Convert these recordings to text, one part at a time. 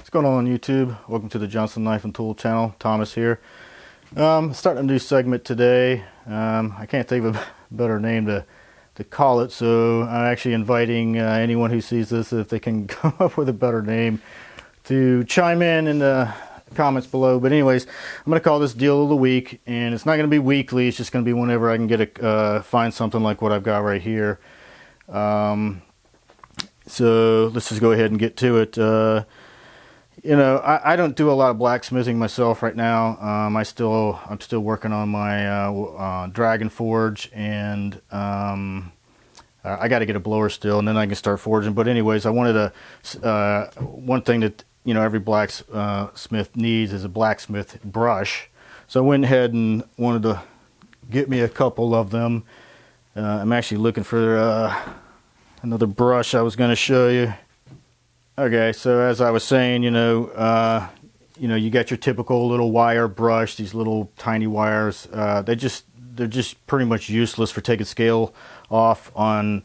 What's going on YouTube? Welcome to the Johnson Knife and Tool channel. Thomas here. Starting a new segment today. I can't think of a better name to call it, so I'm actually inviting anyone who sees this, if they can come up with a better name, to chime in the comments below. But anyways, I'm going to call this Deal of the Week, and it's not going to be weekly. It's just going to be whenever I can get find something like what I've got right here. So let's just go ahead and get to it. You know, I don't do a lot of blacksmithing myself right now. I'm still working on my Dragon Forge, and I got to get a blower still, and then I can start forging. But anyways, I wanted to one thing that every blacksmith needs is a blacksmith brush. So I went ahead and wanted to get me a couple of them. I'm actually looking for another brush I was going to show you. Okay, so as I was saying, you got your typical little wire brush, these little tiny wires. They're just pretty much useless for taking scale off on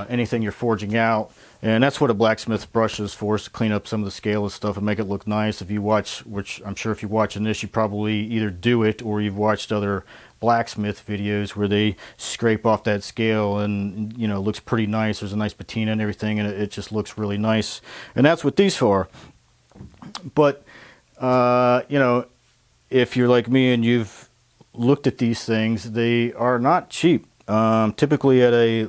anything you're forging out. And that's what a blacksmith brush is for, is to clean up some of the scale and stuff and make it look nice. If you watch, which I'm sure if you're watching this, you probably either do it or you've watched other blacksmith videos where they scrape off that scale and it looks pretty nice. There's a nice patina and everything, and it just looks really nice. And that's what these are. But if you're like me and you've looked at these things, they are not cheap. Typically at a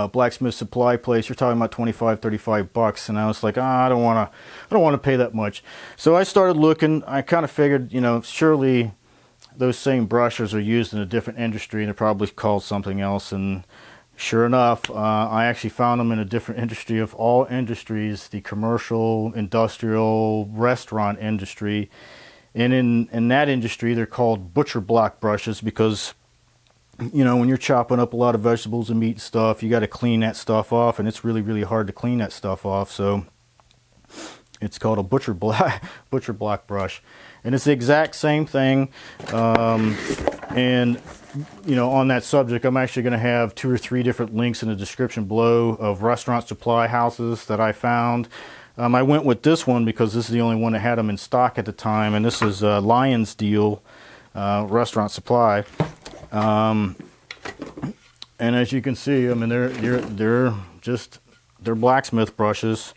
blacksmith supply place, you're talking about 25, 35 bucks, and I was like, I don't want to pay that much. So I started looking. I kind of figured, surely those same brushes are used in a different industry, and they're probably called something else. And sure enough, I actually found them in a different industry of all industries, the commercial, industrial, restaurant industry. And in that industry, they're called butcher block brushes because when you're chopping up a lot of vegetables and meat and stuff, you got to clean that stuff off, and it's really, really hard to clean that stuff off. So it's called a butcher block brush, and it's the exact same thing. And on that subject, I'm actually going to have 2 or 3 different links in the description below of restaurant supply houses that I found. I went with this one because this is the only one that had them in stock at the time, and this is Lion's Deal Restaurant Supply. And as you can see, I mean, they're blacksmith brushes,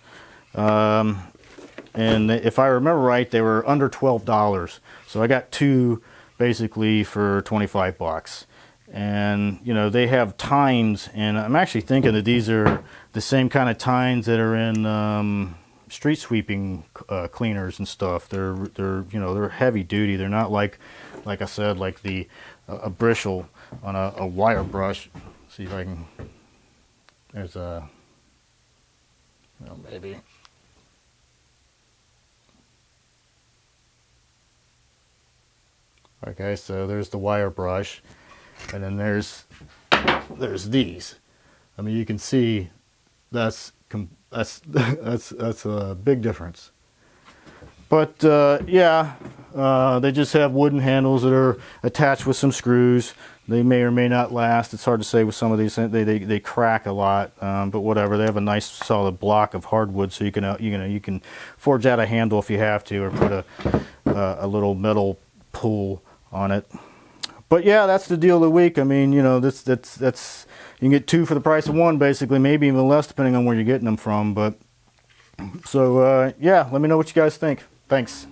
and if I remember right, they were under $12. So I got 2 basically for 25 bucks. And they have tines, and I'm actually thinking that these are the same kind of tines that are in street sweeping cleaners and stuff. They're heavy duty. They're not like I said, like a bristle on a wire brush. Let's see if I can. There's a, maybe. Okay, so there's the wire brush, and then there's these. I mean, you can see that's a big difference. But yeah, they just have wooden handles that are attached with some screws. They may or may not last. It's hard to say with some of these. They crack a lot, but whatever. They have a nice solid block of hardwood, so you can forge out a handle if you have to, or put a little metal pull on it. But yeah, that's the deal of the week. I mean, that's you can get 2 for the price of 1, basically, maybe even less depending on where you're getting them from. But so yeah, let me know what you guys think. Thanks.